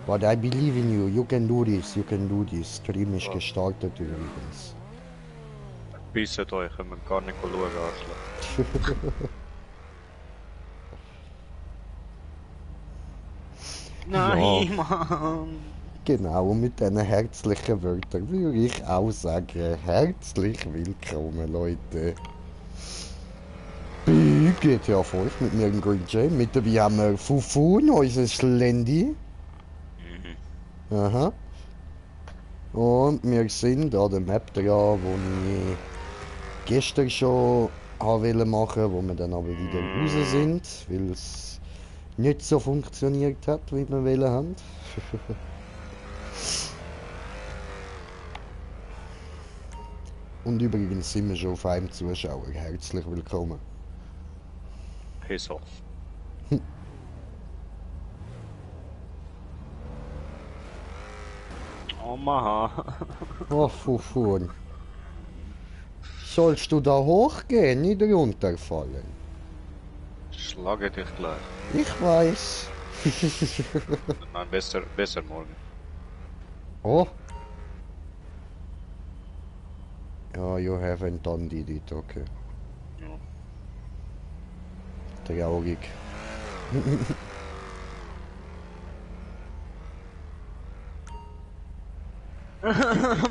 But I believe in you. You can do this. You can do this. Stream ist Ja. gestartet übrigens. Bisset euch, wenn man gar nicht schauen, Arschloch. Ja, Nein, Mann. genau. Und mit diesen herzlichen Wörtern würde ich auch sagen, herzlich willkommen, Leute. Bei GTA 5 mit mir im Green Jam. Mit dabei haben wir Fufun, unser Schlendi. Mhm. Aha. Und wir sind an der Map dran, wo ich gestern schon wollte machen, wo wir dann aber wieder raus sind, weil es nicht so funktioniert hat, wie wir wollen haben. Und übrigens sind wir schon auf einem Zuschauer. Herzlich willkommen. Piss off. Oh Mann. Oh, Fufun. Sollst du da hochgehen, nicht runterfallen? Schlage dich gleich. Ich weiß. Nein, besser morgen. Oh. Ja, you haven't done it, okay. Ja. Traurig.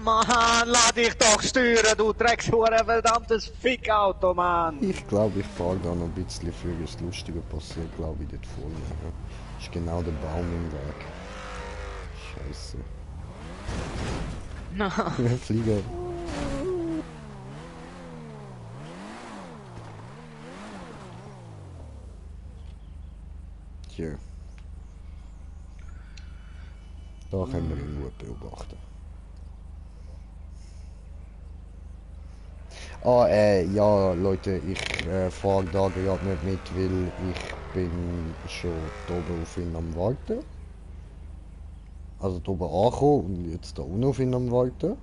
Mann, lass dich doch steuern, du Dreckshure, verdammtes Fickauto, Mann. Ich glaube, ich fahre da noch ein bisschen für das Lustige passiert, glaube ich, dort vorne. Ja. Ist genau der Baum im Weg. Scheiße. Nein. Flieger. Hier. Da können wir ihn gut beobachten. Ah, ja, Leute, ich fahre da gerade nicht mit, weil ich bin schon da oben auf ihn am Warten. Also da oben angekommen und jetzt da unten auf ihn am Warten.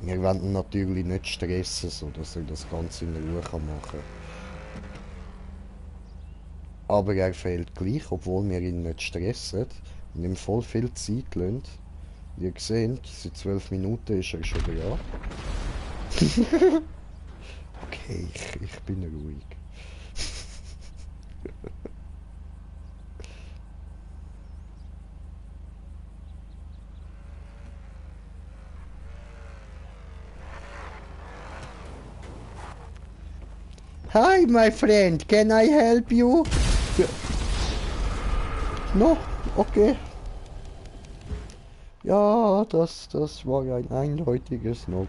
Wir wollen ihn natürlich nicht stressen, sodass er das Ganze in Ruhe machen kann. Aber er fehlt gleich, obwohl wir ihn nicht stressen und ihm voll viel Zeit lassen. Wie ihr seht, seit 12 Minuten ist er schon da. Okay, ich bin ruhig. Hi, my friend, can I help you? No, okay. Ja, das war ein eindeutiges No.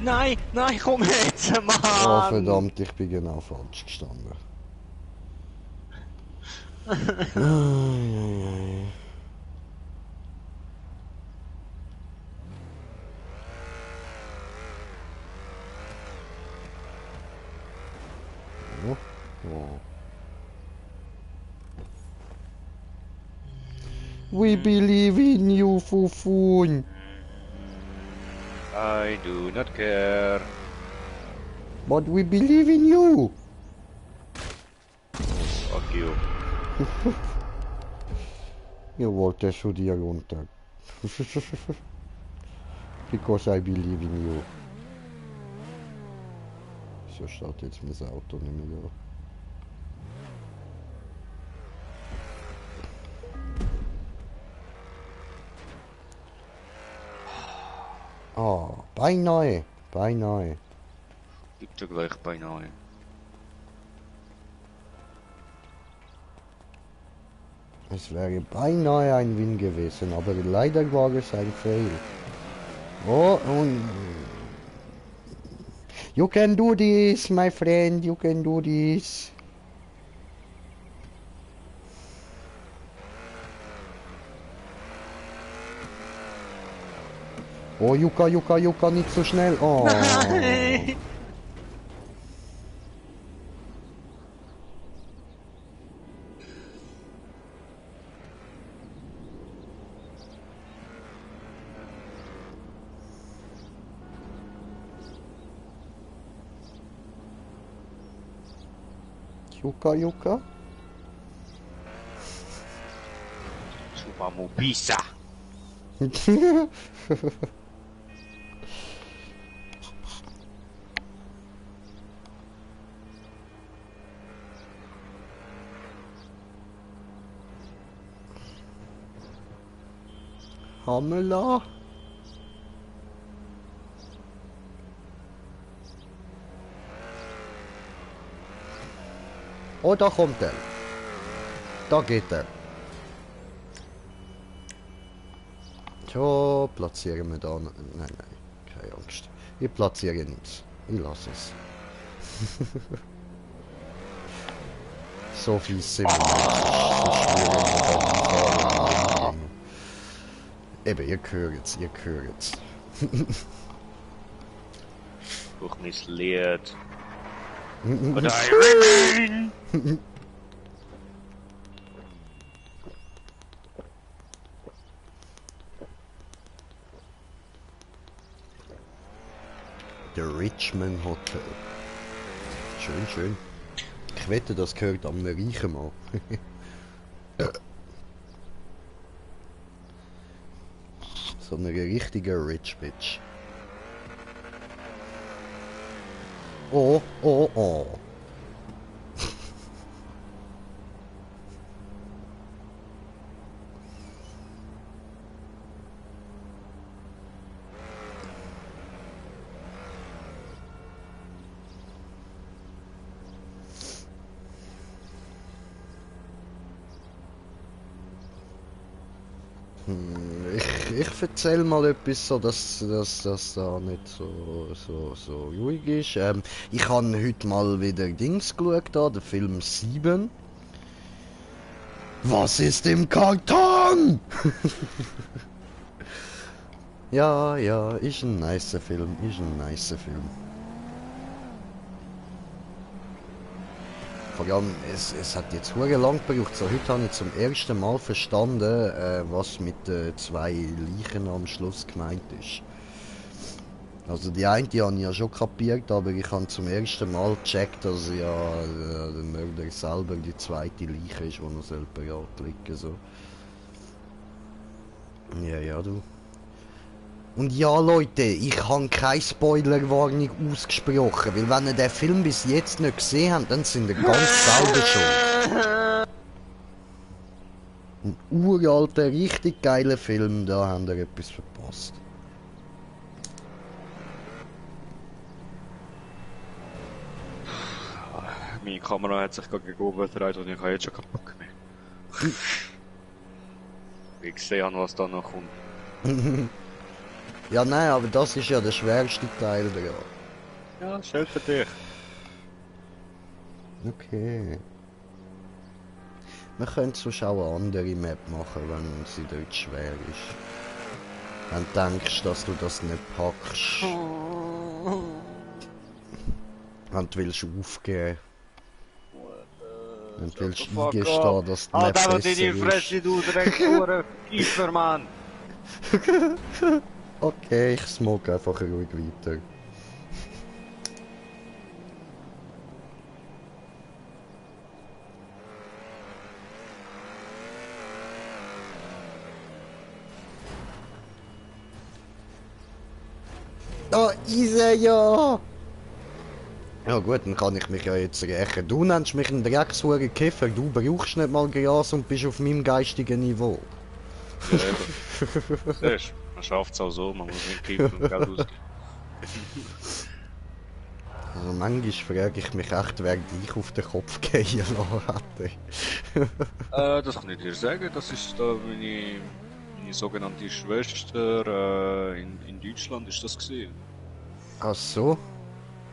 Nein, nein, komm jetzt, Mann. Oh, verdammt, ich bin genau falsch gestanden. Ai, ai, ai. Oh, oh. We believe in you, Fufun. I do not care. But we believe in you. Fuck you. Ihr wollt ja schon hier runter. Because I believe in you. So startet jetzt mein Auto nicht mehr. Ah, beinahe, beinahe. Gibt ja gleich beinahe. Es wäre beinahe ein Win gewesen, aber leider war es ein Fail. Oh, und... You can do this, my friend, you can do this. Oh, Yuka, nicht so schnell. Oh. Nein. Yuka, Yuka. Chupamo pizza. Hamela. Oh, da kommt er. Da geht er. So, platzieren wir da. Nein, nein, keine Angst. Ich platziere nichts. Ich lasse es. So viel sind wir nicht. Eben, ihr hört's, ihr hört's. Durch mein Lied. Oder ein Der Richmond Hotel. Schön, schön. Ich wette, das gehört am reichen Mann. So eine richtige Rich Bitch. Oh, oh, oh. Ich erzähl mal etwas, so dass da nicht so ruhig ist. Ich habe heute mal wieder Dings geschaut, da, den Film 7. Was ist im Karton? Ja, ja, ist ein nicer Film, ist ein nicer Film. Vor allem, es hat jetzt sehr lang gebraucht. So, heute habe ich zum ersten Mal verstanden, was mit zwei Leichen am Schluss gemeint ist. Also die eine die habe ich ja schon kapiert, aber ich habe zum ersten Mal gecheckt, dass ja der Mörder selber die zweite Leiche ist, die noch separat liegen so. Ja, ja, du. Und ja, Leute, ich habe keine Spoilerwarnung ausgesprochen, weil wenn ihr den Film bis jetzt nicht gesehen habt, dann sind ihr ganz selber schuld. Ein uralter, richtig geiler Film, da habt ihr etwas verpasst. Meine Kamera hat sich gerade gegen oben gedreht und ich habe jetzt schon keinen Bock mehr. Ich gesehen, was da noch kommt. Ja, nein, aber das ist ja der schwerste Teil daran. Ja, schön für dich. Okay. Wir können sonst auch eine andere Map machen, wenn sie dort schwer ist. Wenn du denkst, dass du das nicht packst. Wenn du willst aufgeben. Wenn du willst eingestehen, dass die Map Alter, besser deine Fresse, du Dreckshure Kiefer, Mann! Okay, ich smoke einfach ruhig weiter. Da ist er ja! Ja gut, dann kann ich mich ja jetzt rächen. Du nennst mich einen Dreckshuren Kiffer, du brauchst nicht mal Gras und bist auf meinem geistigen Niveau. Ja, eben. Siehst du, man schafft es auch so, man muss nicht kiffen und Geld ausgeben. Also manchmal frage ich mich echt, wer dich auf den Kopf gehen lassen hätte. Das kann ich dir sagen, das ist da meine sogenannte Schwester in Deutschland ist das gesehen. Ach so?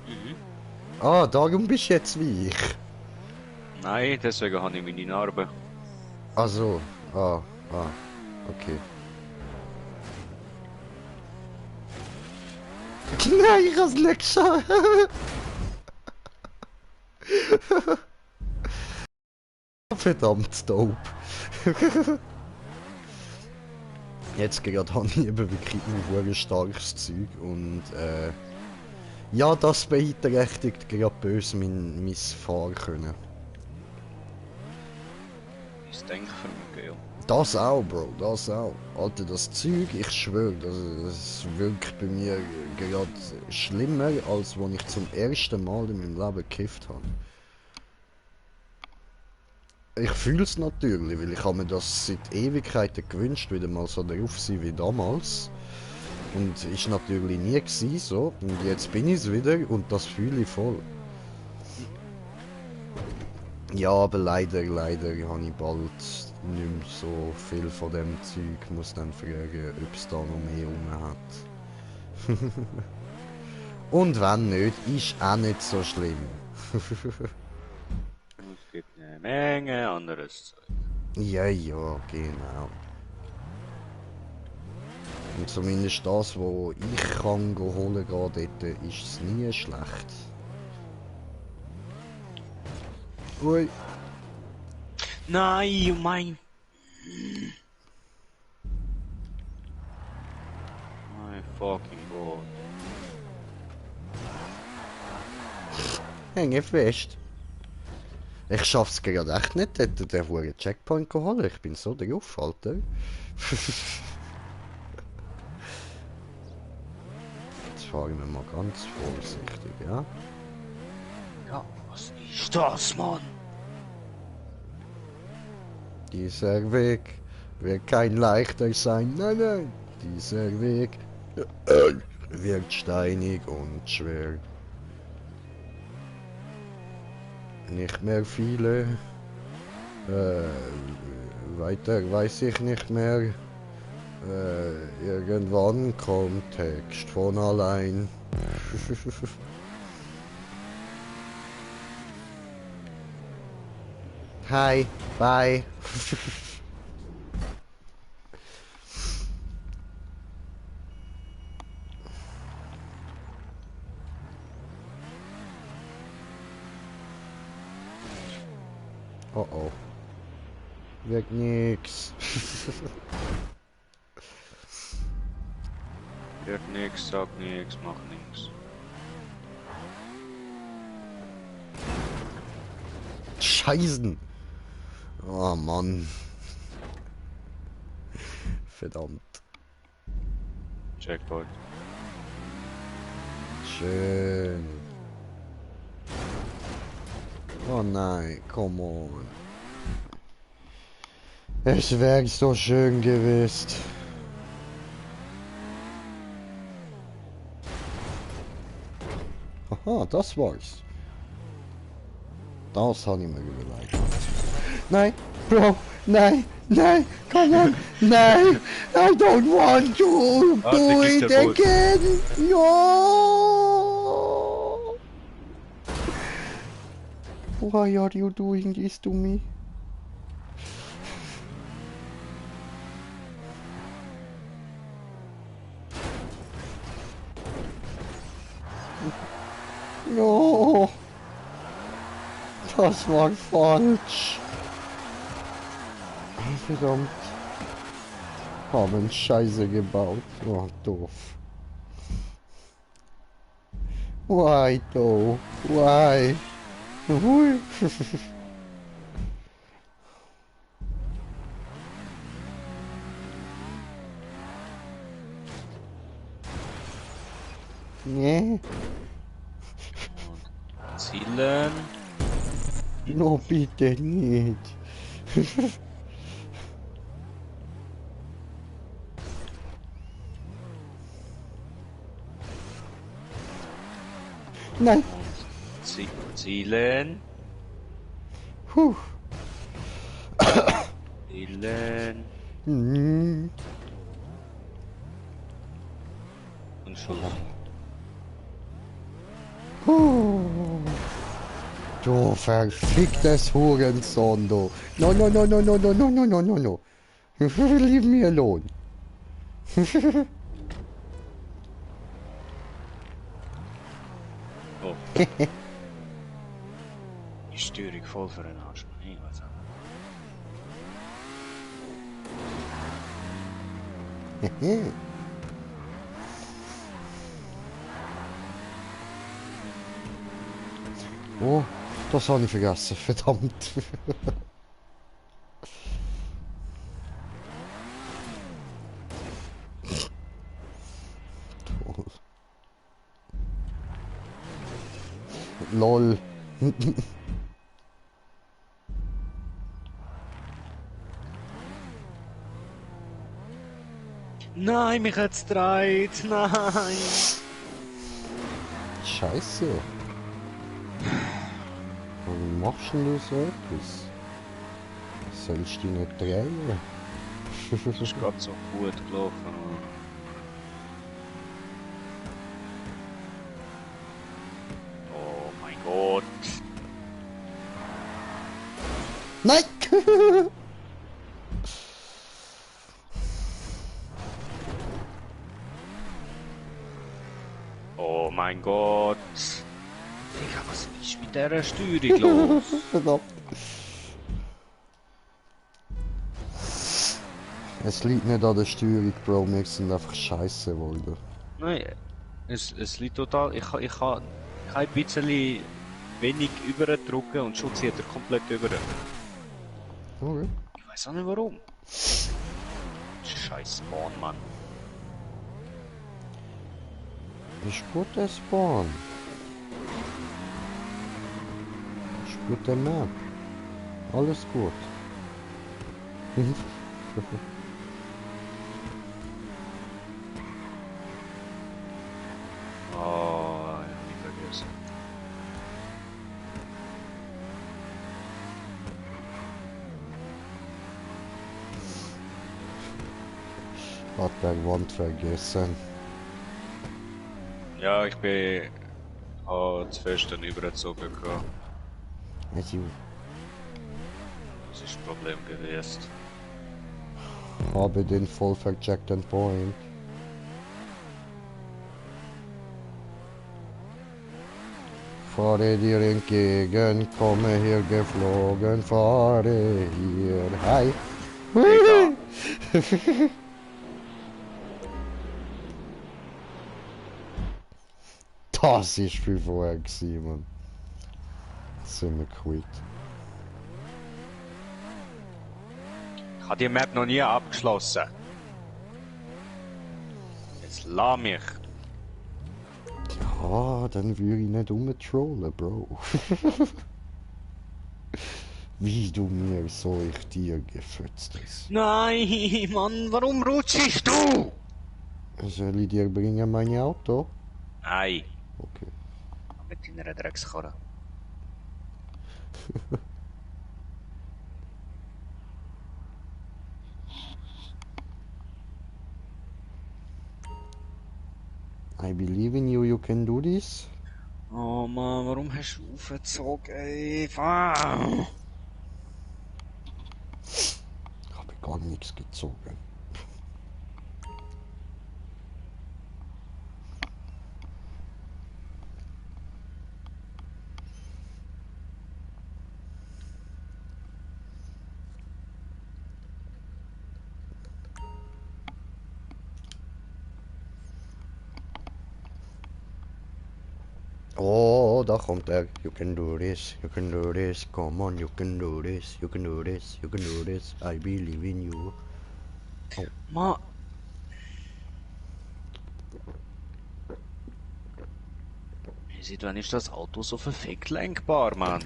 Mhm. Ah, darum bist du jetzt wie ich. Nein, deswegen habe ich meine Narbe. Ach so. Ah, okay. Nein, ich hab's nicht geschafft. Verdammt dope. Jetzt gerade habe ich eben wirklich ein starkes Zeug und ja, das beeinträchtigt gerade böse mein Fahrkönnen. Mein Denkvermögen, ja. Das auch, Bro, das auch. Alter, das Zeug, ich schwöre, das wirkt bei mir gerade schlimmer, als wenn ich zum ersten Mal in meinem Leben gekifft habe. Ich fühle es natürlich, weil ich habe mir das seit Ewigkeiten gewünscht, wieder mal so drauf sein wie damals. Und ist natürlich nie gewesen, so. Und jetzt bin ich es wieder und das fühle ich voll. Ja, aber leider habe ich bald nicht mehr so viel von dem Zeug. Muss dann fragen, ob es da noch mehr rum hat. Und wenn nicht, ist auch nicht so schlimm. Es gibt eine Menge anderes Zeug. Ja, genau. Und zumindest das, was ich kann holen gehen dort, ist es nie schlecht. Ui. Nein, oh mein... My fucking god. Hänge fest. Ich schaff's gerade echt nicht, dort den verdammten Checkpoint zu holen. Ich bin so drauf, Alter. Jetzt fahren wir mal ganz vorsichtig, ja? Ja, was ist das, Mann? Dieser Weg wird kein leichter sein, nein. Dieser Weg wird steinig und schwer. Nicht mehr viele. Weiter weiß ich nicht mehr. Irgendwann kommt Text von allein. Hi, bye. Oh oh. Wird nix. Wird nix, sagt nix, macht nix. Scheißen. Oh Mann. Verdammt. Checkpoint. Schön. Oh nein, come on. Es wäre so schön gewesen. Aha, das war's. Das habe ich mir überlegt. Nein, Bro, nein, come on, nein, I don't want to do it again. No. Why are you doing this to me? No. Das war falsch. Verdammt. Haben Scheiße gebaut. Oh, doof. Why though? Why? Hui. Nee. Zielen. No, bitte nicht. Nein. Zielen. Puh. Zielen. Hm. Und Schuss. Puh. Du verficktes Hurensohn, du. No. Leave me alone. Oh. Die Steuerung voll für den Arsch. Nee, was auch. Oh, das habe ich vergessen, verdammt. Lol. Nein, mich hat's gedreht. Nein. Scheiße. Warum machst denn du so etwas? Sollst du nicht drehen? Das ist gerade so gut gelaufen. Oh mein Gott. Nein! Oh mein Gott. Digga, was ist mit dieser Steuerung los? Verdammt. Es liegt nicht an der Steuerung, Bro. Wir sind einfach scheiße, Wolder. Nein, es liegt total. Ich kann ein bisschen wenig überdrücken und schon zieht er komplett über. Okay. Ich weiß auch nicht warum. Scheiß Bahn, Mann. Ist gut, der Spawn. Ist gut, der Map. Alles gut. Oh, ich hab mich vergessen. Hat der Wand vergessen. Ja, ich bin zu fest dann übergezogen. Also, Das ist das Problem gewesen. habe den voll vercheckten Point. Fahre dir entgegen, komme hier geflogen, fahre hier. Hi. Digga. Das ist viel vorher gewesen, Mann. Jetzt sind wir quitt. Ich habe die Map noch nie abgeschlossen. Jetzt lass mich. Ja, dann würde ich nicht umtrollen, Bro. Wie du mir so ich dir gefötzt hast. Nein, Mann, warum rutschst du? Soll ich dir bringen mein Auto? Nein. Okay. Mit deiner Dreckskarre. I believe in you, you can do this. Oh Mann, warum hast du aufgezogen, ey? Fuck. Ich habe gar nichts gezogen. Oh, da kommt er. You can do this, you can do this. Come on, you can do this, you can do this, you can do this. I believe in you. Mann. Seit wann ist das Auto so verfickt lenkbar, Mann?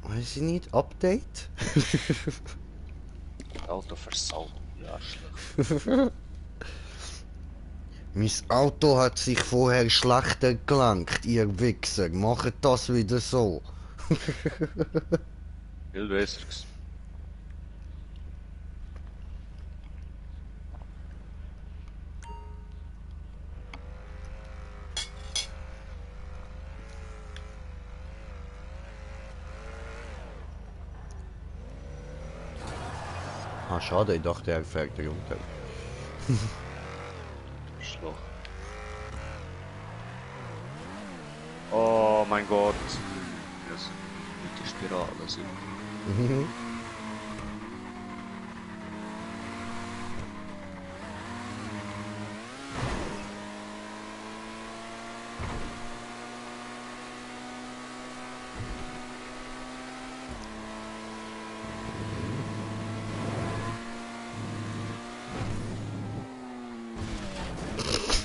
Weiß ich nicht, Update? Auto versaut, du Arschloch. Mein Auto hat sich vorher schlechter gelenkt, ihr Wichser. Macht das wieder so. Viel besser gewesen. Ah, schade, ich dachte, er fährt runter. Arschloch. Oh mein Gott. Das ist mit der Spirale sind. Mhm.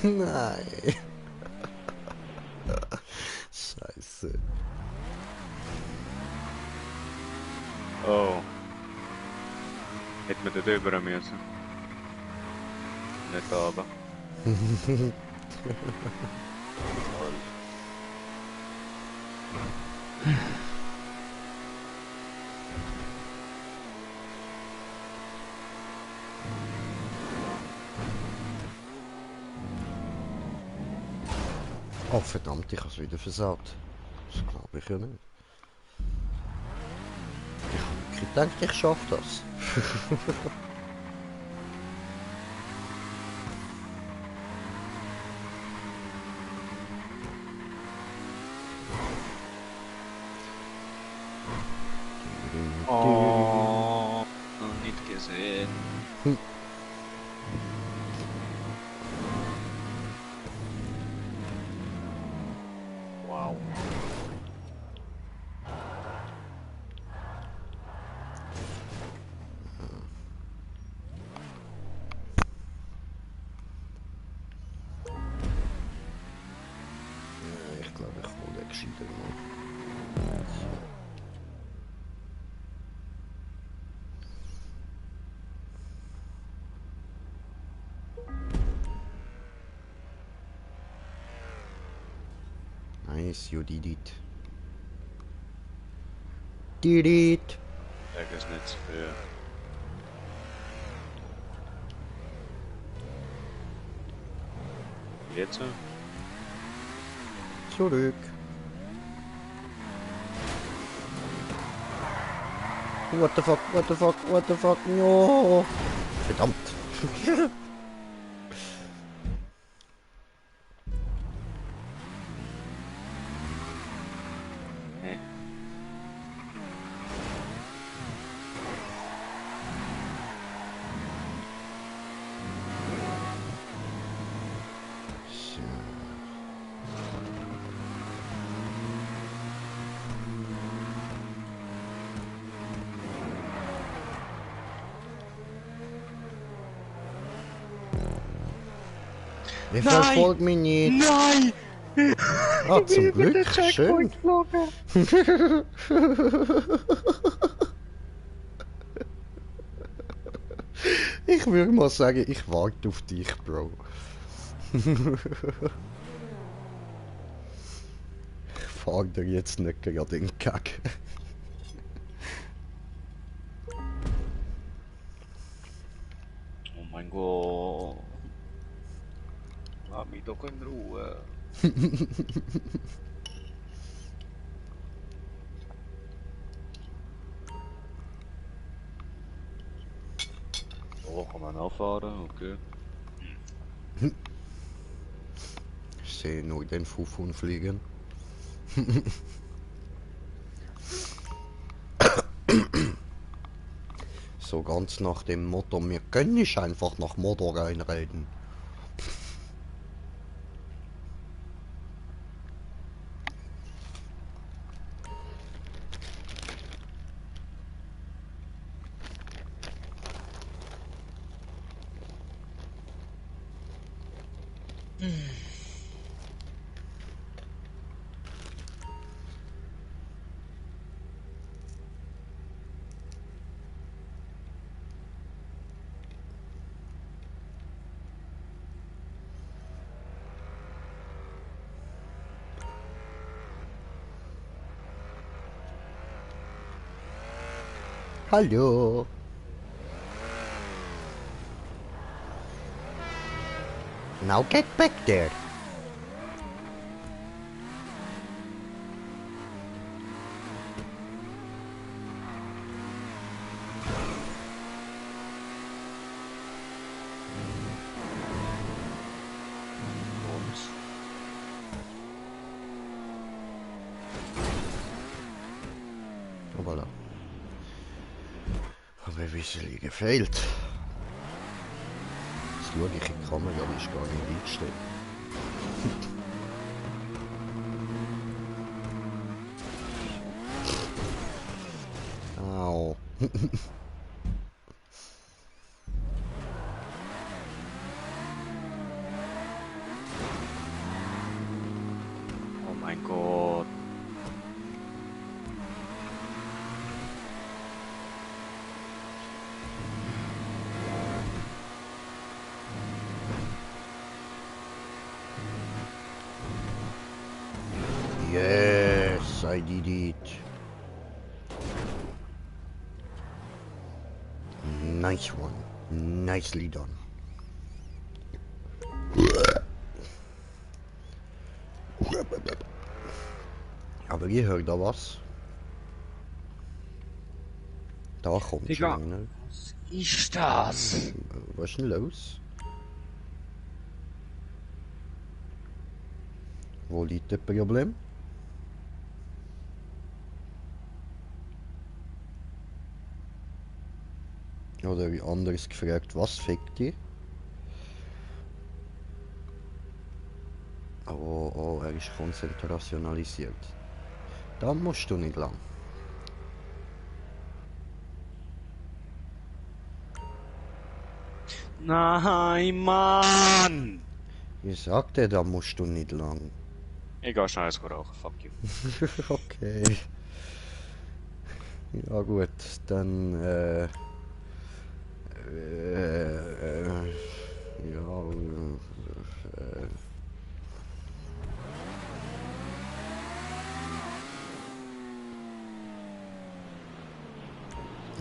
Nein. Scheiße. Oh. Hätten wir dort rüber müssen. Nicht runter. Oh verdammt, ich habe es wieder versaut. Das glaube ich ja nicht. Ich habe gedacht, ich schaffe das. Oh, noch nicht gesehen. Wow. Ja, ich glaube, ich hole den gescheiter noch. Nice, you did it. Did it. Sag es nicht zu früh. Jetzt? Zurück. What the fuck, what the fuck, what the fuck, no. Verdammt. Nee. So. Ich verfolg mich nicht. Nein! Ah, zum Glück. Schön. Ich würde mal sagen, ich warte auf dich, Bro. Ich fahr dir jetzt nicht gerade in den Kack. Oh mein Gott. Lass mich doch in Ruhe. Oh, kann man auffahren? Okay. Ich sehe nur den Fufun fliegen. So ganz nach dem Motto, wir können nicht einfach nach Motor reinreden. Hallo. Now get back there. Oh, voilà. Aber wie sie gefehlt. Jetzt schaue ich in die Kamera, die ist gar nicht eingestellt. Au. Yes, I did it. Nice one. Nicely done. Aber ihr hört da was? Da kommt Digga. schon einer. Was ist das? Was ist denn los? Wo liegt das Problem? Oder wie anders gefragt, was fickt die? Oh, er ist konzentrationalisiert. Da musst du nicht lang. Nein, Mann! Ich sagte, da musst du nicht lang. Ich geh schnell eins rauchen, fuck you. Okay. Ja gut, dann ja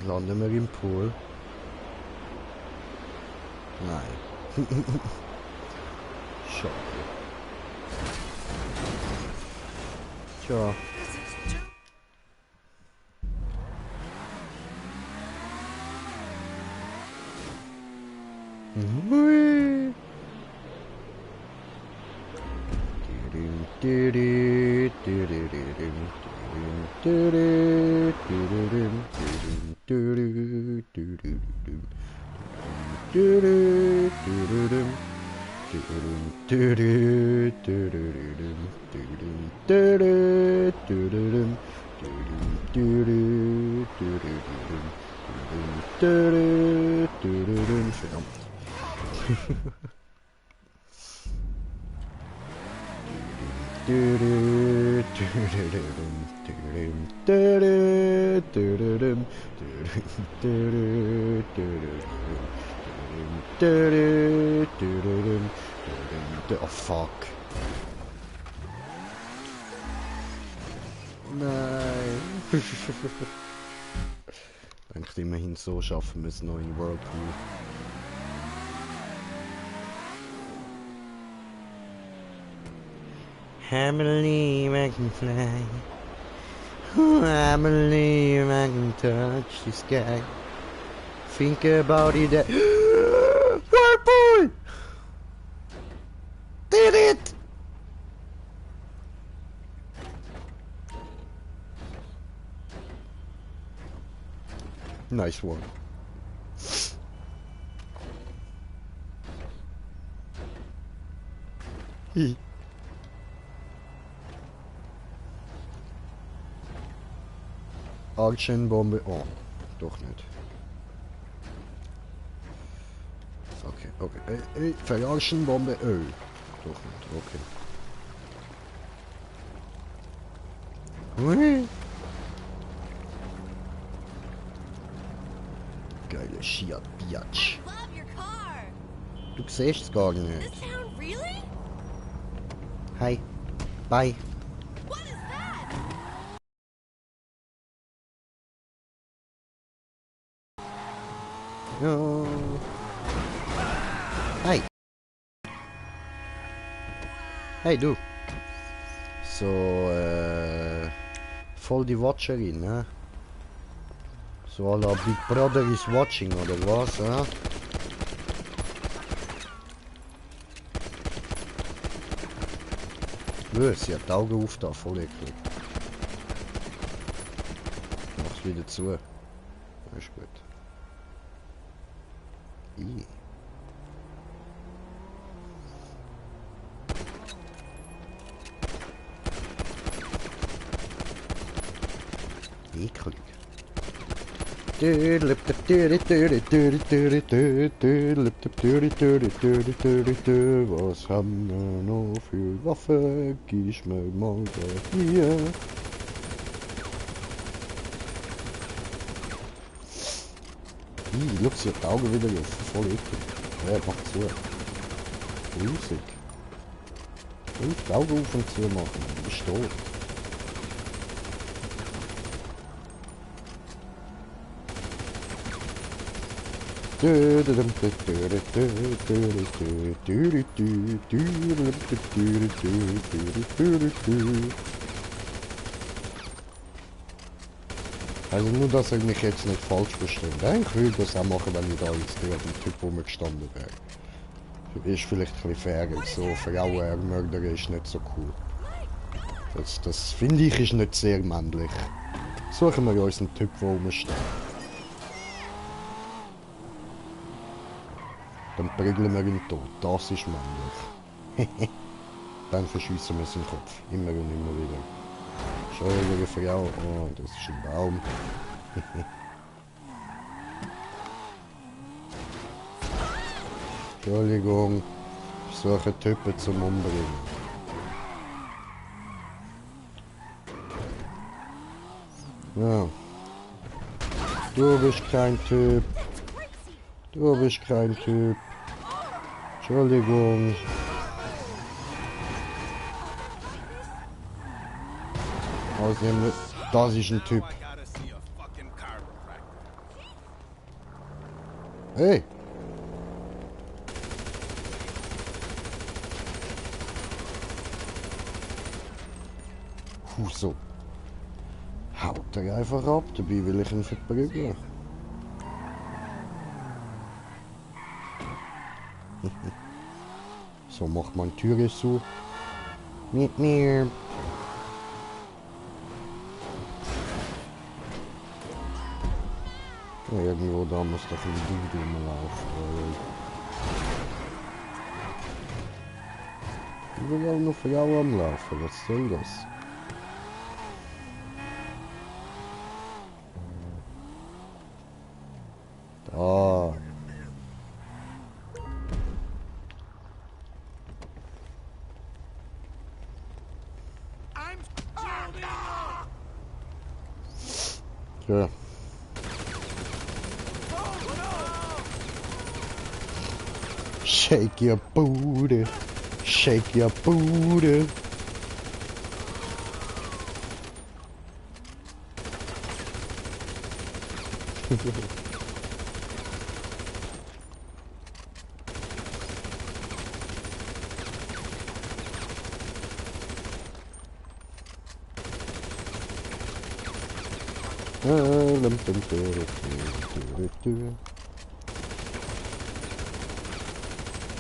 landen wir im Pool? Nein. Schade. Tja. Hui. Oh fuck. Nein. Denkt immerhin so schaffen wir es noch in Whirlpool. I believe I can fly. I believe I can touch the sky. Think about it. Whirlpool! Did it! Nice one. Hi. Argentbombe. Oh, doch nicht. Okay. Verarschenbombe. Oh, doch nicht. Okay. Hui. Geile Fiat Biatch. I love your car. Du siehst es gar nicht. This town really? Hi. Bye. What is that? Ja. Hey. Hey du. So, voll die Watcherin, ne? So à la Big Brother is watching, oder was, ja? Sie hat die Augen auf da, voll eklig. Mach's wieder zu. Das ist gut. I. Eklig. Was haben wir noch für Waffe? Gib mir mal das hier. Schau, sie hat die Augen wieder offen, voll eklig. Ja, macht zu. Riesig. Die Augen auf und zu machen, bist tot. Also nur, dass er mich jetzt nicht falsch versteht. Ich würde das auch machen, wenn ich da jetzt gerade dem Typ rumgestanden wäre. Ist vielleicht ein bisschen fairer. So Frauenmörder ist nicht so cool. Das finde ich ist nicht sehr männlich. Suchen wir uns einen Typ, der rumsteht. Dann prügeln wir ihn tot. Das ist männlich. Dann verschießen wir seinen Kopf. Immer und immer wieder. Entschuldige Frau. Oh, das ist ein Baum. Entschuldigung. Ich suche Typen zum Umbringen. Ja. Du bist kein Typ. Du bist kein Typ. Entschuldigung. Ausnehmen. Das ist ein Typ. Hey. So. Haut er einfach ab, dabei will ich ihn verprügeln. So macht man Türe zu. Mit mir. Ja, irgendwo da muss doch ein Ding rumlaufen. Überall noch Frauen am Laufen, was soll das? Da. Ja. Shake your booty. Shake your booty.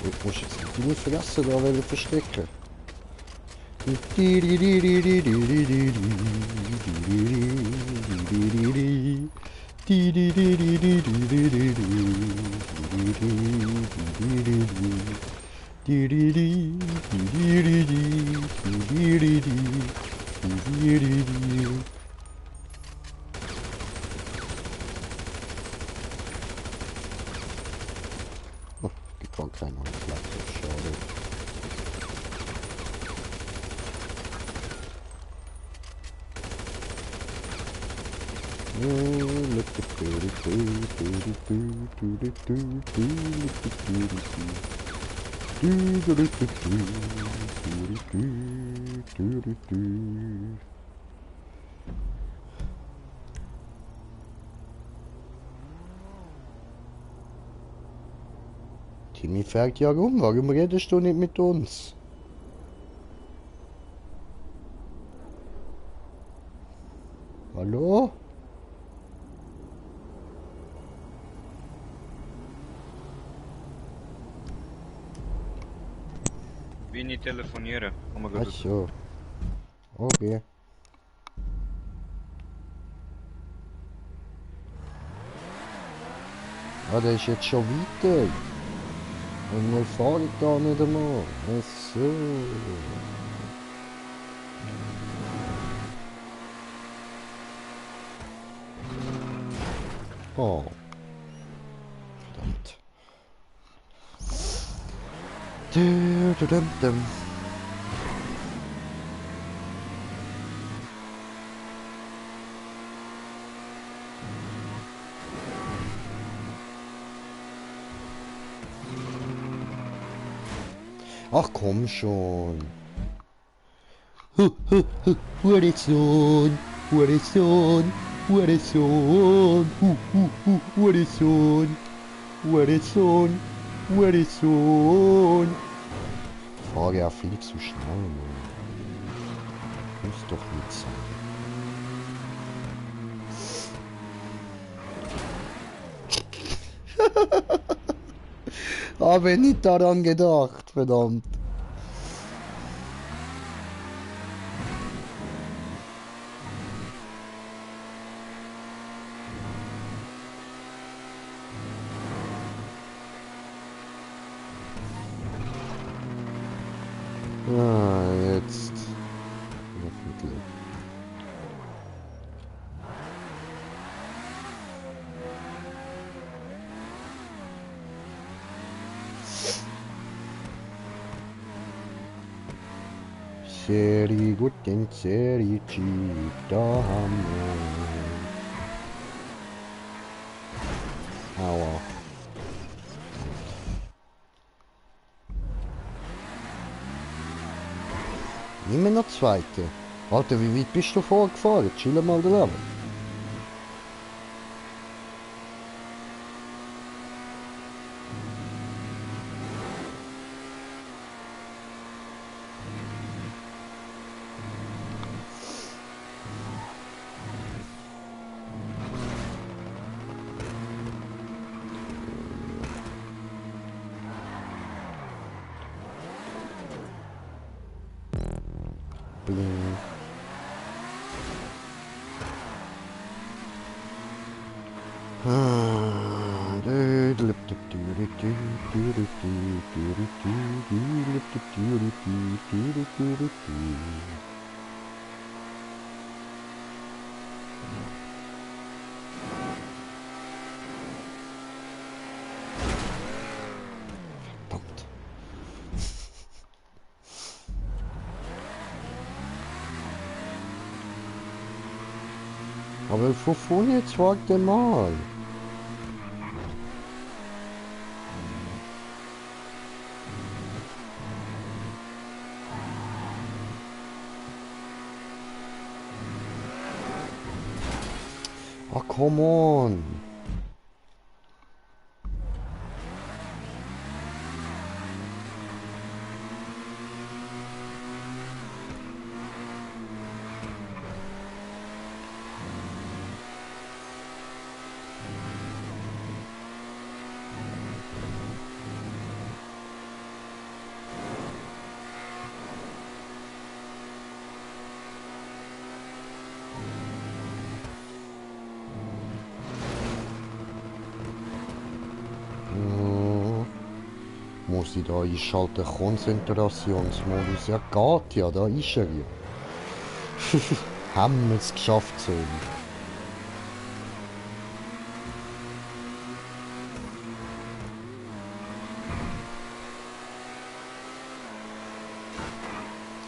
Ich muss jetzt die Fresse da wieder verstecken. Ich kann keinen Anschlag, schade. Timmy fragt ja rum, warum redest du nicht mit uns? Hallo? Wie nicht telefonieren. Oh mein Ach Gott. so. Okay. Ah, der ist jetzt schon weiter. Und wir fahren da nicht einmal. Ach so. Oh. Verdammt. Dum. Ach komm schon. Hurensohn, Hurensohn, Hurensohn, Hurensohn. Hurensohn, Hurensohn. Ich fahre ja viel zu schnell, Mann. Muss doch nicht sein. Habe nicht daran gedacht, verdammt. Ah, jetzt. Hoffentlich. Sehr gut, den sehr cheap, da haben wir. Aua. Immer noch zweite. Alter, wie weit bist du vorgefahren? Chill mal da. Bling. Verdammt. Aber wovon jetzt wagt mal? Oh, come on. Muss ich da einschalten? Konzentrationsmodus. Ja, geht ja, da ist er ja. Haben wir es geschafft, so.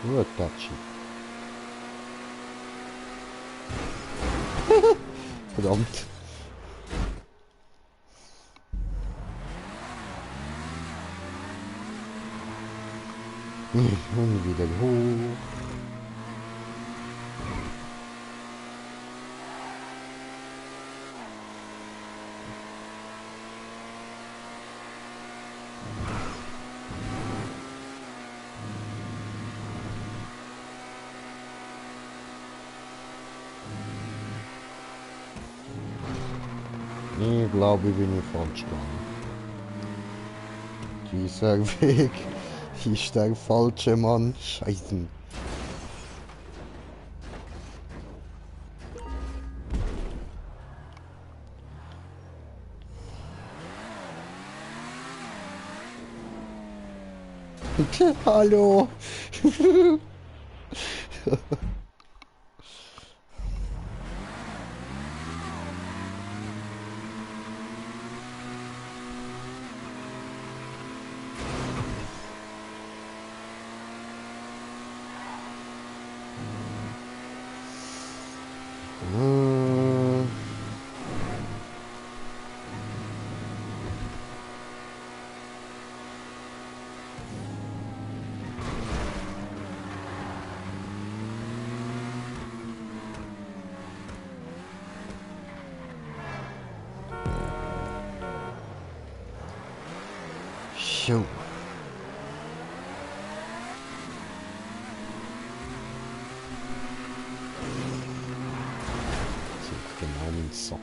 Gut, Tatschi. Verdammt. Und wieder hoch. Ich glaube, ich bin falsch gegangen. Dieser Weg ist der falsche Mann. Scheiße. Hallo. Jo. So, genau mein Sack.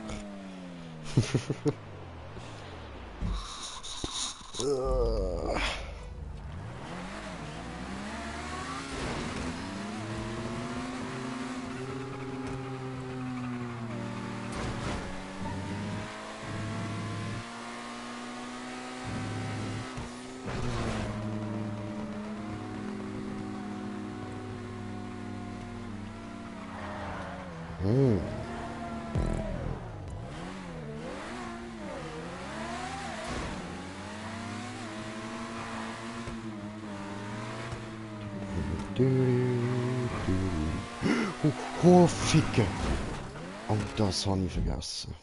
Oh, Ficke! Und das habe ich vergessen.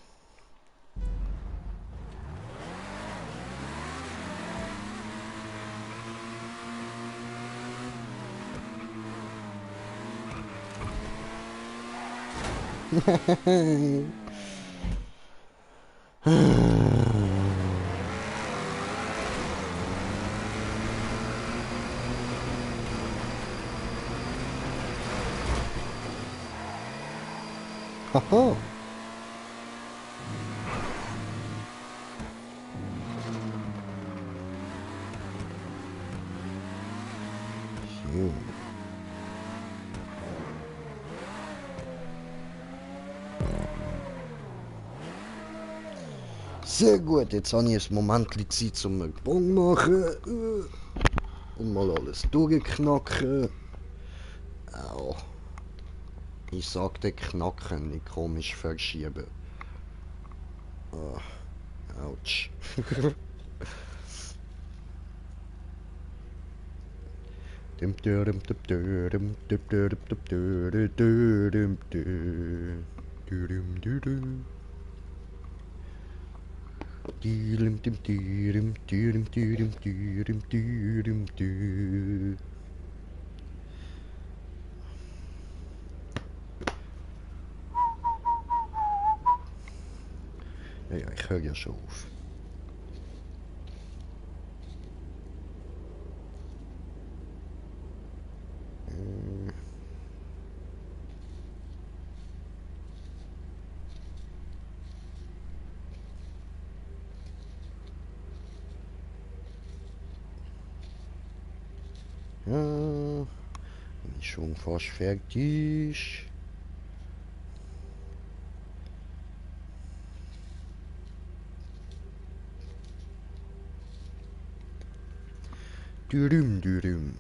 Haha! Jo. Sehr gut, jetzt habe ich ein Moment Zeit zum Bon machen und mal alles durchknacken. Au. Ich sagte knacken, nicht komisch verschieben. Autsch. Ja, ja, ich höre ja schon auf. Ja, bin ich schon fast fertig. Dürüm, dürüm.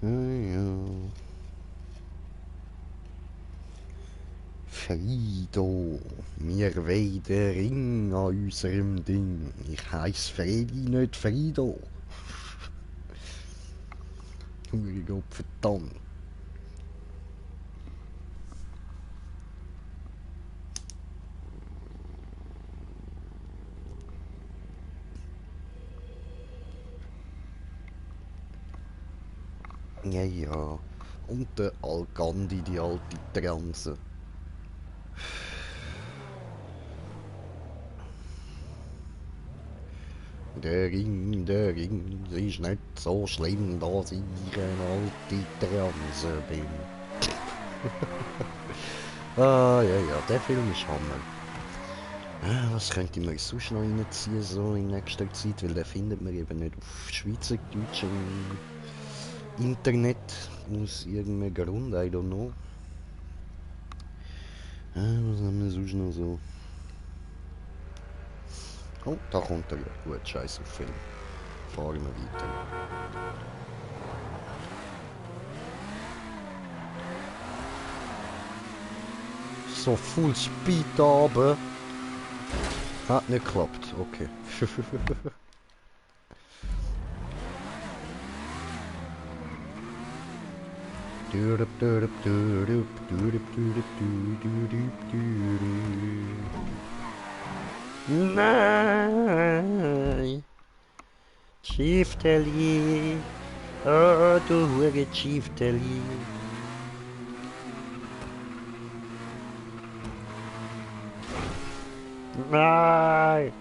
Ja, ja. Frido, wir wollen den Ring an unserem Ding. Ich heiss Fredi, nicht Frido. Hure Gott, verdammt. Ja, ja. Und der Algandi, die alte Transe. Der Ring, ist nicht so schlimm, dass ich eine alte Transe bin. Ah, ja, ja, der Film ist Hammer. Was könnte man sonst noch reinziehen, so in nächster Zeit, weil den findet man eben nicht auf schweizerdeutschem Internet, aus irgendeinem Grund, I don't know. Was haben wir sonst noch so? Oh, da kommt er ja. Gut, scheiß auf Film. Fahren wir weiter. So Full Speed da oben. Hat nicht geklappt, okay. Nein! Schiefteli! Oh, du hure Schiefteli! Nein!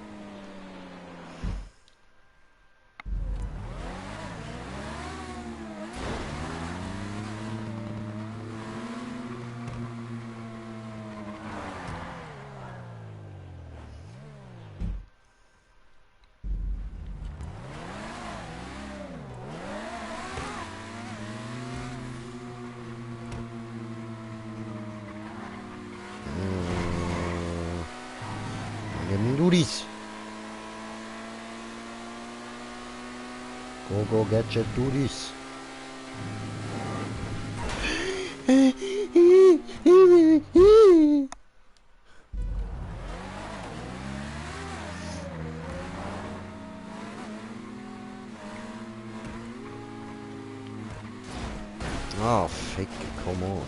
Nimm du dies. Go, Gadget, du dies. Ah, fick, come on.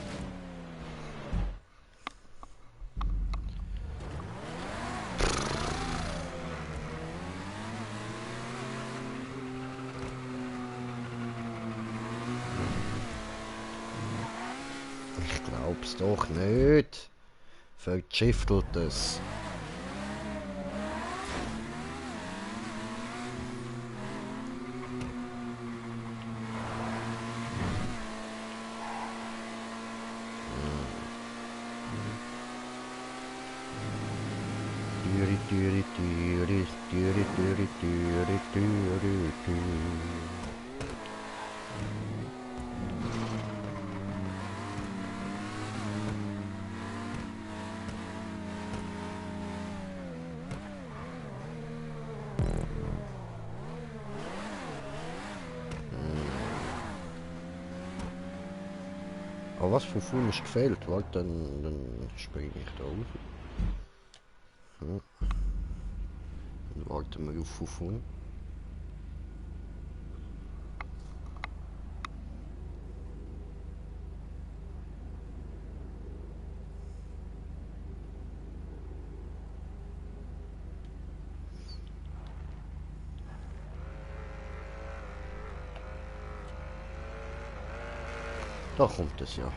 Ich glaub's doch nicht. Verschiftelt es. Düri, düri, düri, düri, düri, düri, düri, düri. Aber was von vorne ist gefehlt, warte, dann springe ich da raus. Ja. Dann warten wir auf Fufun. Da kommt es ja.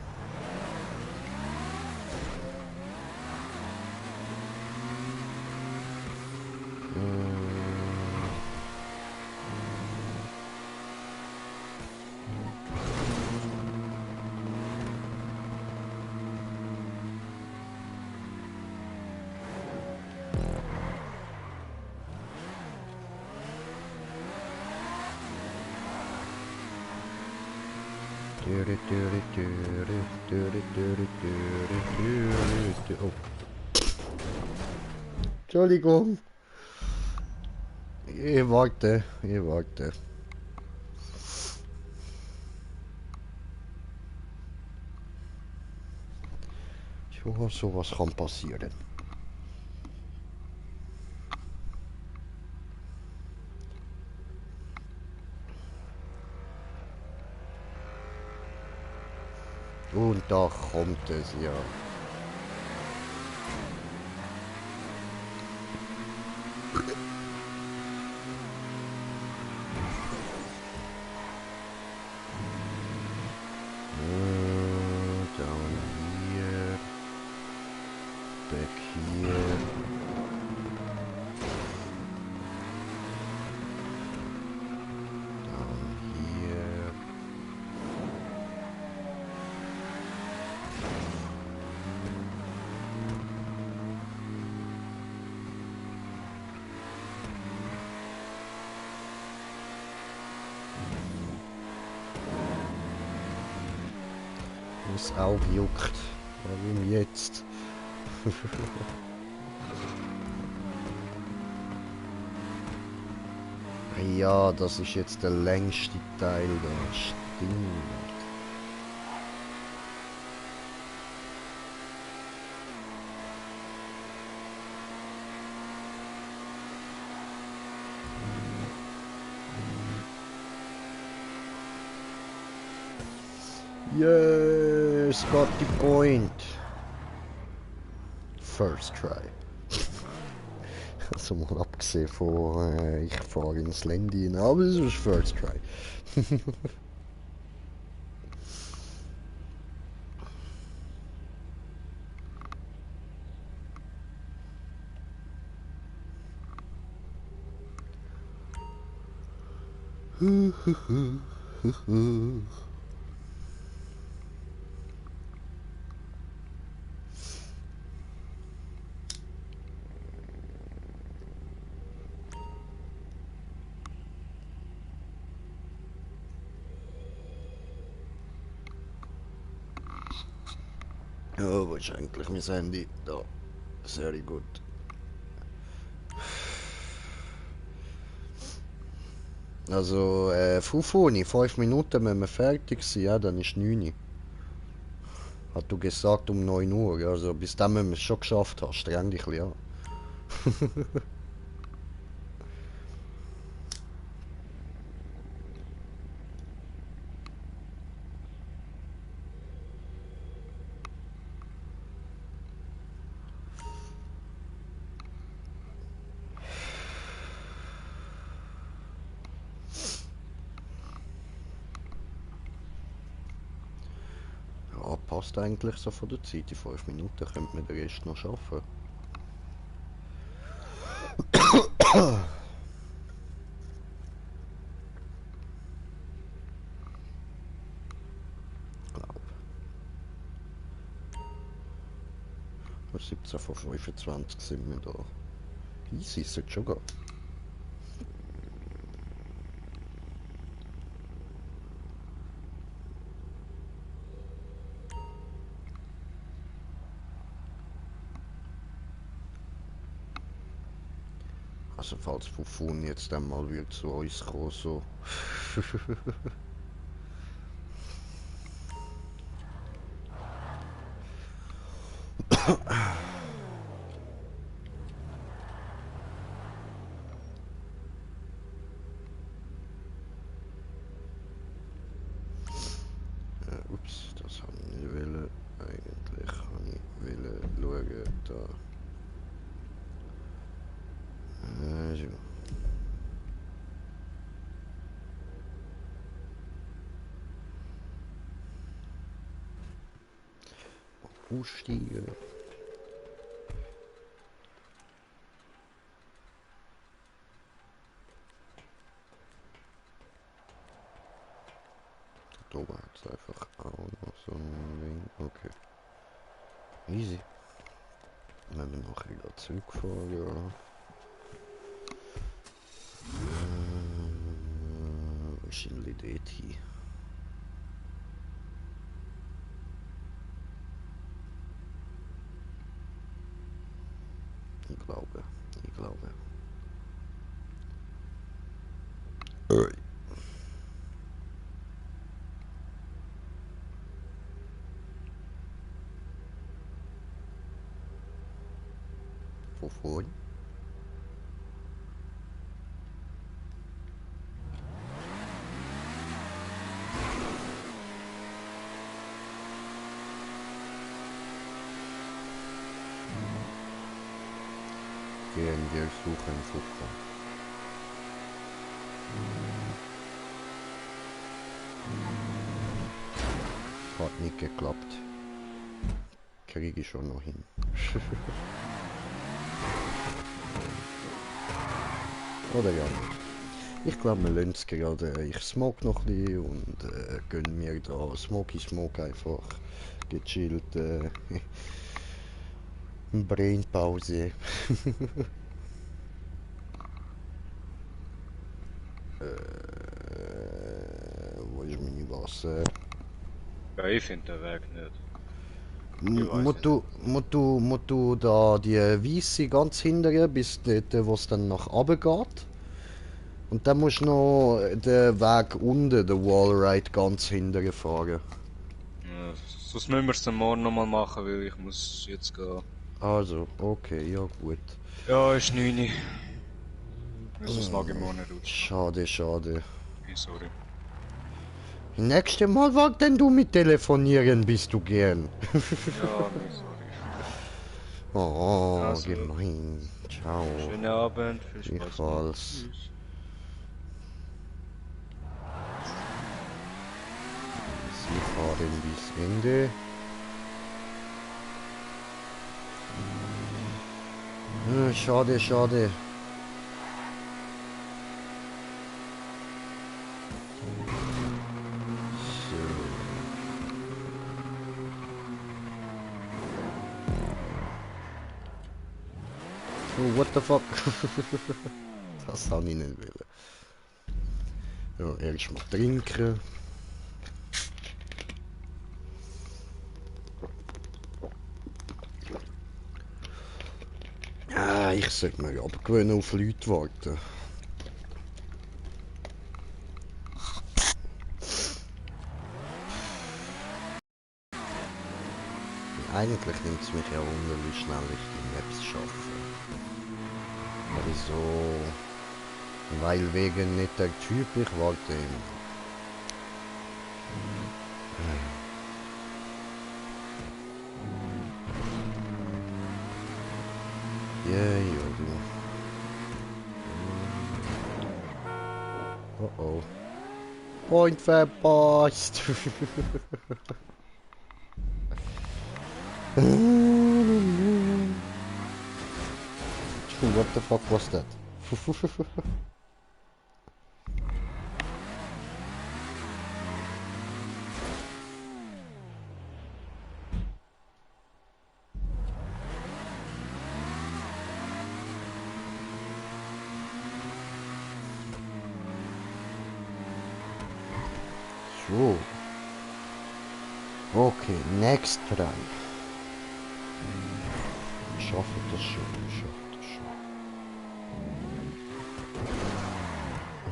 Oh. Entschuldigung. Ich warte. Ja, sowas kann passieren. Und da kommt es ja. Down here. Back here. Down here. Das Auge juckt. Warum jetzt? Ja, das ist jetzt der längste Teil, der stimmt. Yes, got the point. First try. Also mal abgesehen von, ich fahre ins Ländchen, aber es ist first try. Ja, wo ist eigentlich mein Handy? Da. Sehr gut. Also, 5 Uhr, 5 Minuten müssen wir fertig sein, ja, dann ist 9 Uhr. Hat du gesagt um 9 Uhr, ja, also bis dann müssen wir es schon geschafft haben, streng dich ein bisschen an. Ja, passt eigentlich so von der Zeit, in 5 Minuten könnte man den Rest noch schaffen. Glaube. 17 von 25 sind wir da. Easy, sollte schon gehen. Also falls Fufun jetzt einmal wird zu uns kommen, so. Ups, das habe ich nicht wollen. Eigentlich habe ich wollen schauen, da. So. Aussteigen. Da oben hat es einfach auch noch so ein Ding. Okay. Easy. Wenn wir nachher wieder zurückfahren, ja. Wahrscheinlich dort hin. Ich glaube. Ui. Wovon? Gehen wir suchen Fußball. Hat nicht geklappt. Kriege ich schon noch hin. Oder ja nicht. Ich glaube, wir lassen es gerade. Ich smoke noch ein bisschen und gönnen mir da Smoke einfach gechillt. Brainpause. Wo ist meine Wasser? Ja, ich finde den Weg nicht. Musst du da die Weisse ganz hindern, bis dort, wo es dann nach oben geht? Und dann musst du noch den Weg unten, den Wallride, ganz hinten fahren. Ja, sonst müssen wir es dann morgen nochmal machen, weil ich muss jetzt gehen. Also, okay, ja gut. Ja, ist 9 Uhr. Sonst mag ich morgen nicht raus. Schade. Okay, sorry. Nächstes Mal wag denn du mit telefonieren, bist du gern. Ja, nee, sorry. Oh, Also. gemein. Ciao. Schönen Abend, viel Spaß. Gleichfalls. Tschüss. Sie fahren bis Ende. Hm, schade. Oh, what the fuck? Das habe ich nicht wollen. Ja, erstmal trinken. Ah, ich sollte mir aber gewöhnen, auf Leute warten. Eigentlich nimmt es mich ja wunder, wie schnell ich die Maps schaffe. Aber so... Weil wegen nicht der Typ, ich warte immer. Ja, ja, du. Oh oh. Point verpasst. What the fuck was that? So. Okay, next try. Ich schaffe das schon, ich schaffe das schon.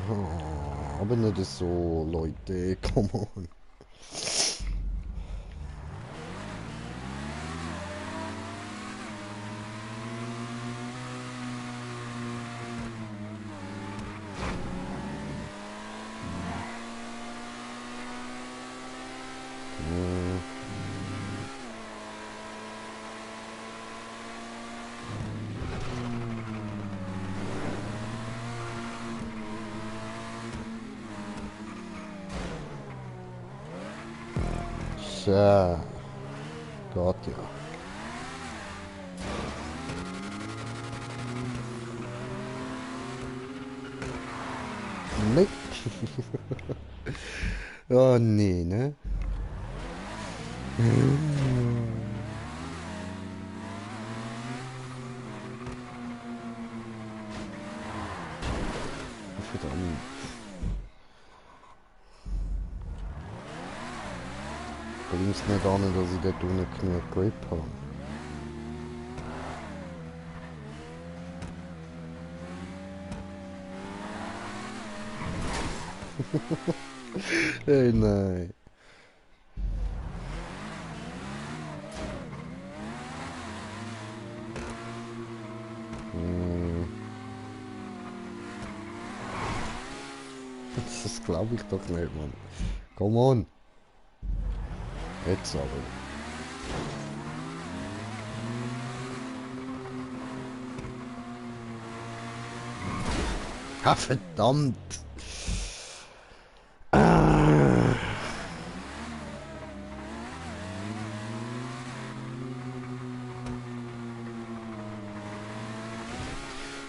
Oh, aber nicht so, Leute, come on. So. Gott, ja. Nee. Oh nee, ne? Verdammt. Bringt's nicht an, dass ich dort unten genug Grip habe. Hey, nein. Das glaube ich doch nicht, Mann. Come on. Jetzt aber. Ah, verdammt. Ah.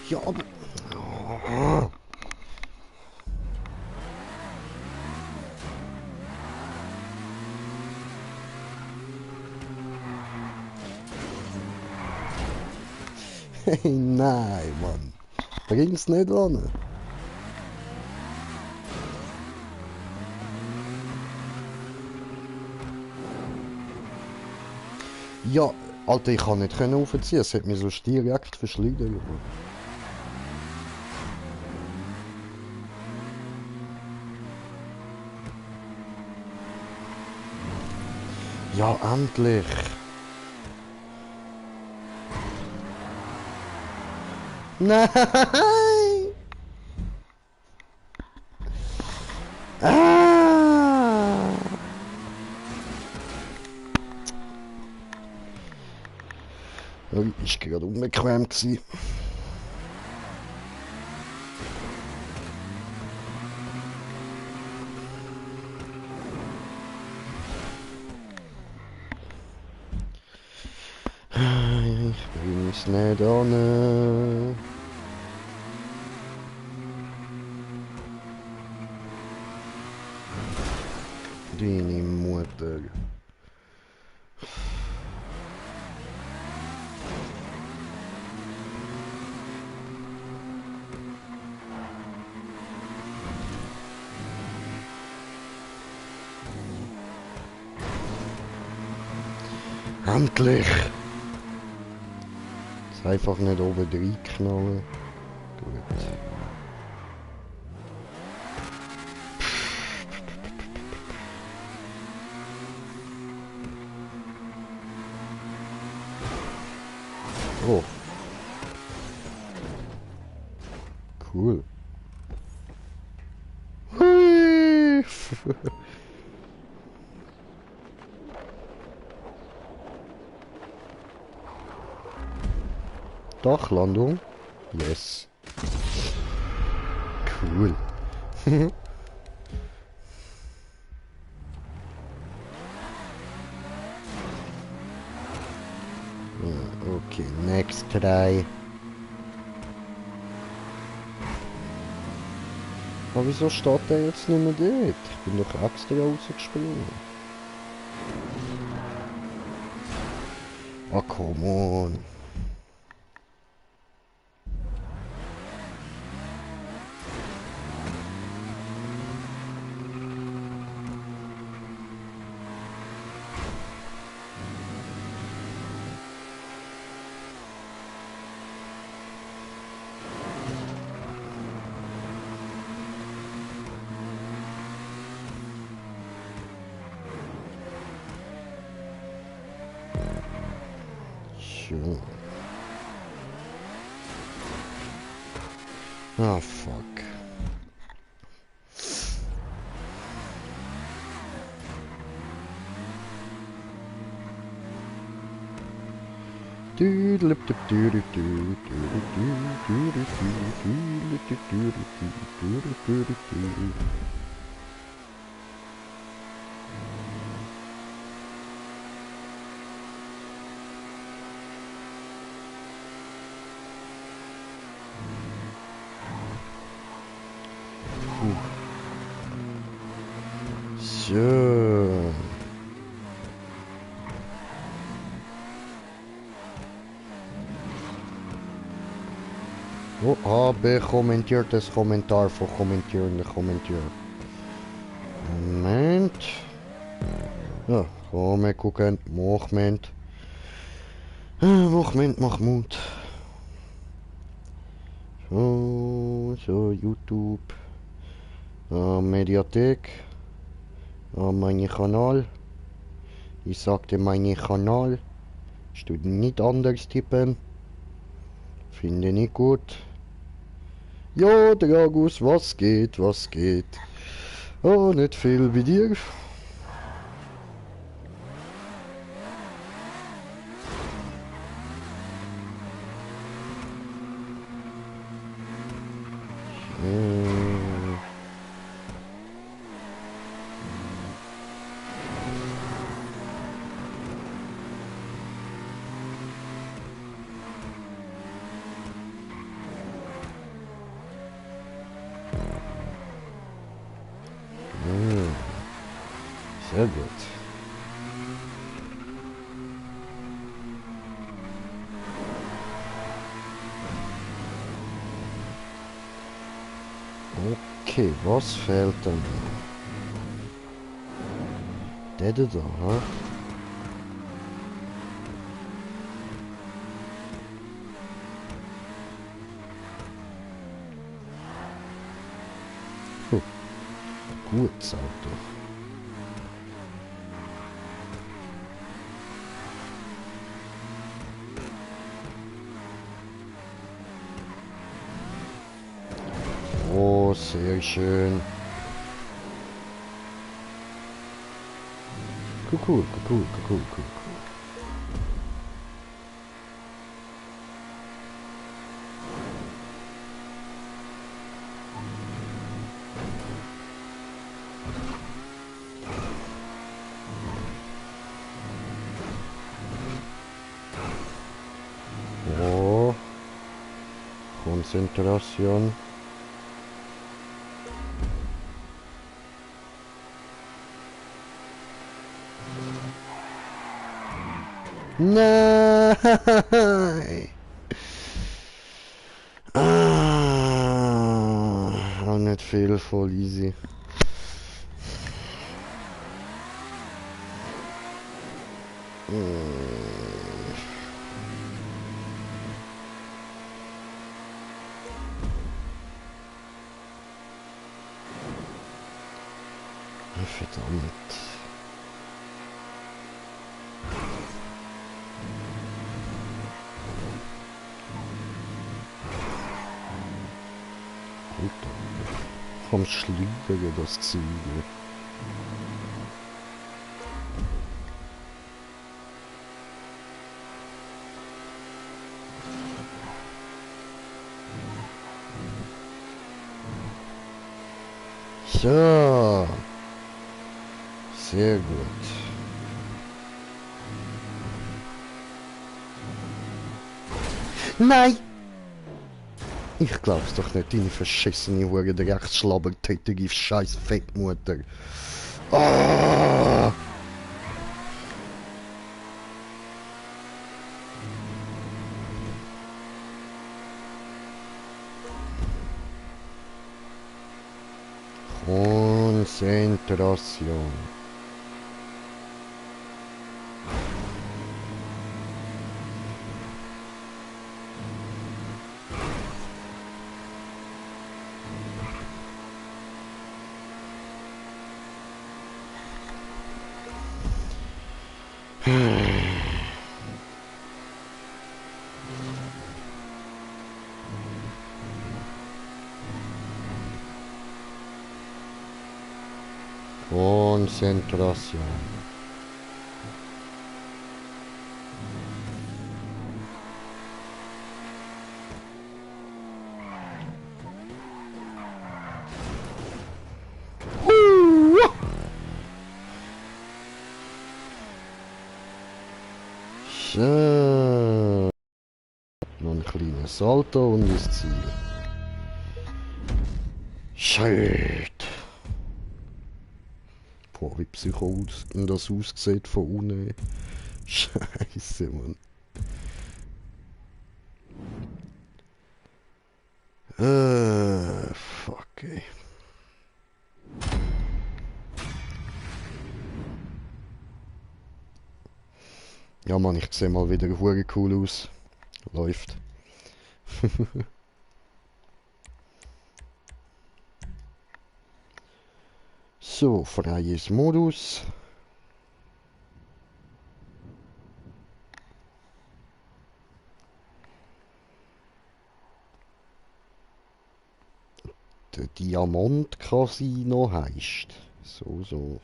Ja, aber... Oh. Hey, nein, Mann. Bring's nicht an. Ja, Alter, ich kann nicht aufziehen. Es hat mich so direkt verschlagen. Ja, endlich. Nein! Ah! Oh, ist gerade unbequem gewesen. Ich bring's nicht an. Deine Mutter. Endlich! Jetzt einfach nicht oben reinknallen. Gut. Oh. Cool. Hui. Dachlandung? Yes. Cool. Okay, next try. Aber wieso steht der jetzt nicht mehr dort? Ich bin doch extra rausgesprungen. Ah, come on. Schön. Ah, fuck. So. Oh, habe kommentiertes Kommentar von kommentierenden Kommentator. Moment. Ja, komm, wir gucken. Moment. Moment, Mahmoud. So, YouTube. Mediathek. Mein Kanal. Ich sagte mein Kanal. Ich tue nicht anders tippen. Finde nicht gut. Ja, Dragus, was geht, was geht? Oh, nicht viel bei dir. Sehr gut. Okay, was fehlt dann? Der da, ha? Gutes Auto. Oh, sehr schön. Cool. Oh, Konzentration. Nein! Auch nicht viel, voll easy. Verdammt. Alter. Vom Schlimmere das Ziel. So. Sehr gut. Nein! Ich glaub's doch nicht, deine verschissene Hure, der rechtsschlabbertätige scheiß Fettmutter. Ah! Konzentration. Konzentration. So. Noch ein kleines Salto und das Ziel. Shit. Boah, wie Psycho das aussieht von unten. Scheiße, Mann. Fuck, ey. Ja, Mann, ich sehe mal wieder hure cool aus. Läuft. So, freies Modus. Der Diamant Casino heisst. So.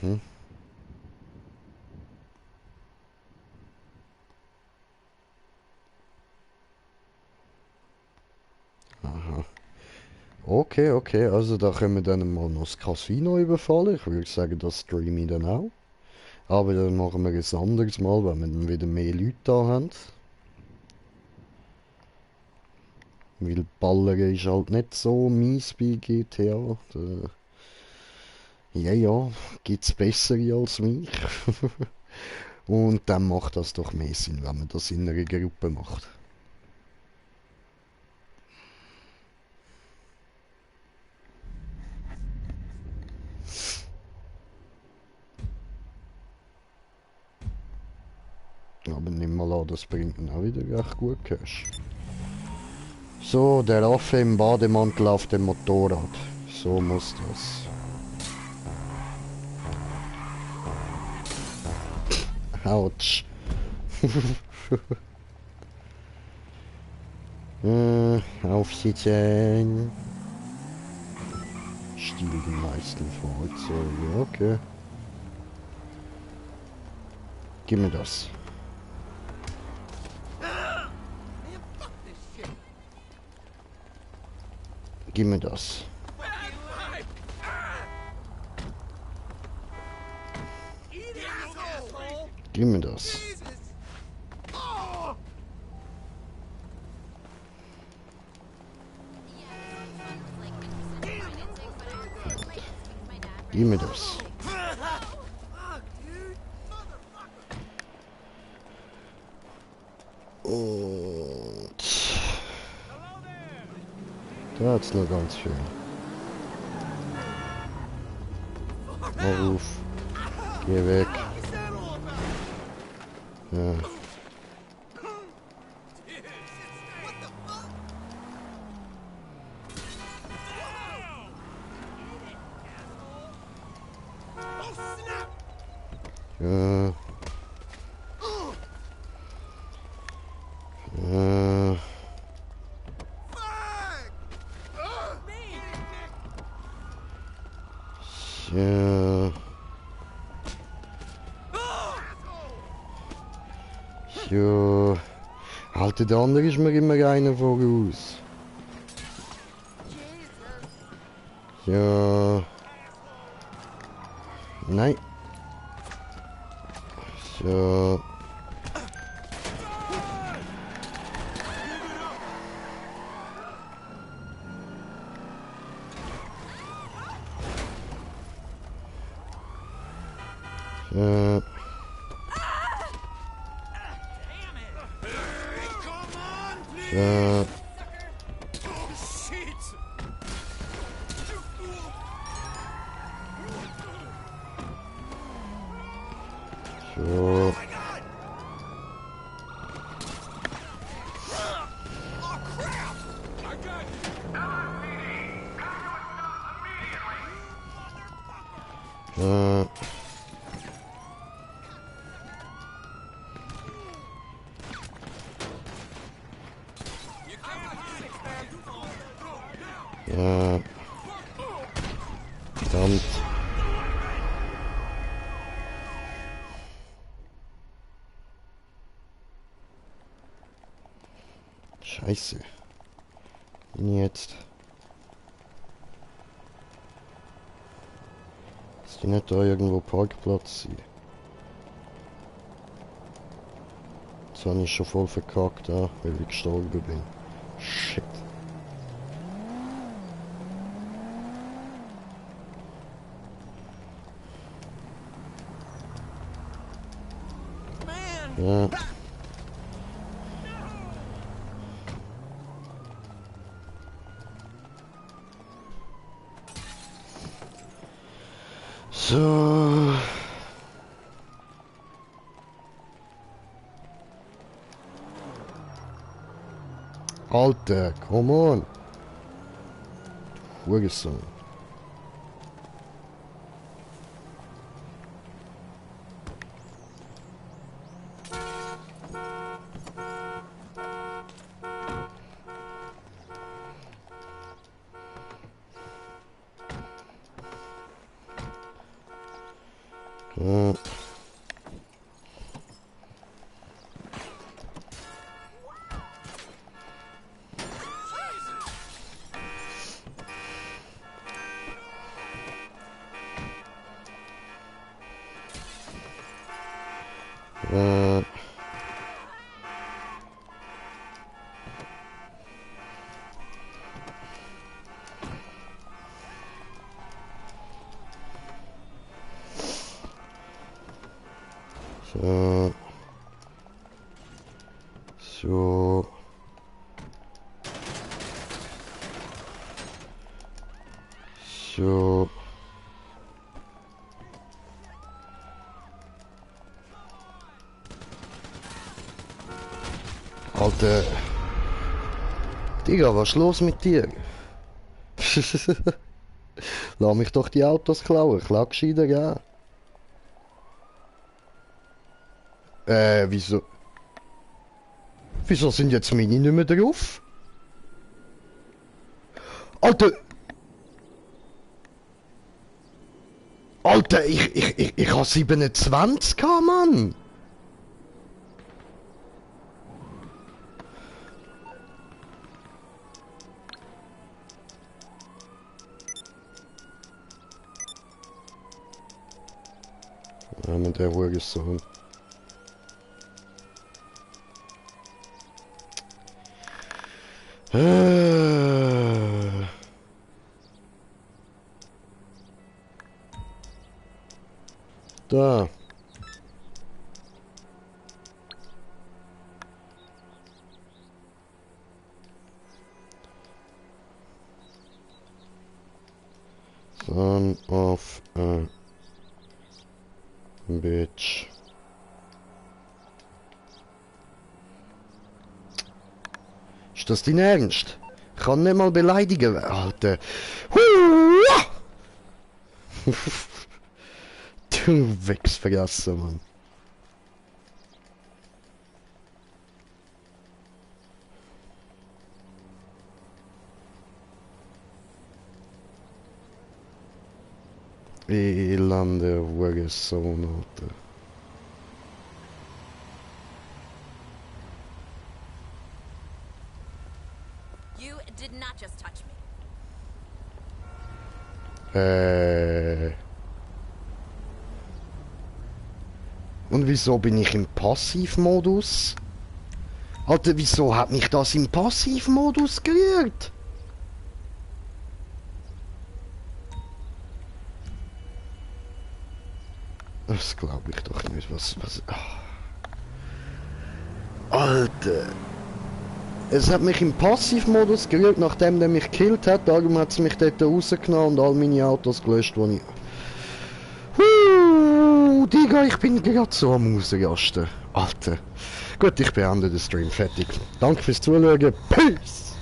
Mhm. Aha. Okay, also da können wir dann mal noch das Casino überfallen. Ich würde sagen, das streame ich dann auch. Aber dann machen wir es anderes Mal, wenn wir dann wieder mehr Leute da haben. Weil Ballern ist halt nicht so mies bei GTA. Ja, gibt's bessere als mich. Und dann macht das doch mehr Sinn, wenn man das in einer Gruppe macht. Aber nimm mal an, das bringt mir auch wieder recht gut Cash. So, der Affe im Bademantel auf dem Motorrad. So muss das. Autsch. Aufsitzen. Stiel die meisten Fahrzeuge, okay. Gib mir das. Gib mir das. Gib mir das. Gib mir das. Und da hat's noch ganz viel. Mach auf. Geh weg. Ja. Äh. Äh. Ja. Ja. Alter, der andere ist mir immer einer voraus. Ja. Nein. So. So. So. So. So. Ja. Verdammt. Scheiße. Und jetzt. Ist die nicht da irgendwo Parkplatz sein? Jetzt habe ich schon voll verkackt, weil ich gestorben bin. Shit. Ja. So. Alter, come on. Hurensohn. Ja. Ja. So. So. So. Alter. Digga, was ist los mit dir? Lass mich doch die Autos klauen. Klau gescheiter, ja. Wieso? Wieso sind jetzt meine nicht mehr drauf? Alter! Alter, ich habe 27 gehabt, Mann! Ja, mit der Hurensohn. Da. Son of a bitch. Ist das dein Ernst? Ich kann nicht mal beleidigen, Alter. Hua! Wegs vergessen, Mann. Elende Hurensohn, Alter. You did not just touch me. Und wieso bin ich im Passivmodus? Alter, wieso hat mich das im Passivmodus gerührt? Das glaube ich doch nicht. Was. Alter. Es hat mich im Passivmodus gerührt, nachdem der mich gekillt hat. Darum hat es mich dort rausgenommen und all meine Autos gelöscht, die ich... Digga, ich bin gerade so am Ausrasten. Alter. Gut, ich beende den Stream. Fertig. Danke fürs Zuschauen. Peace!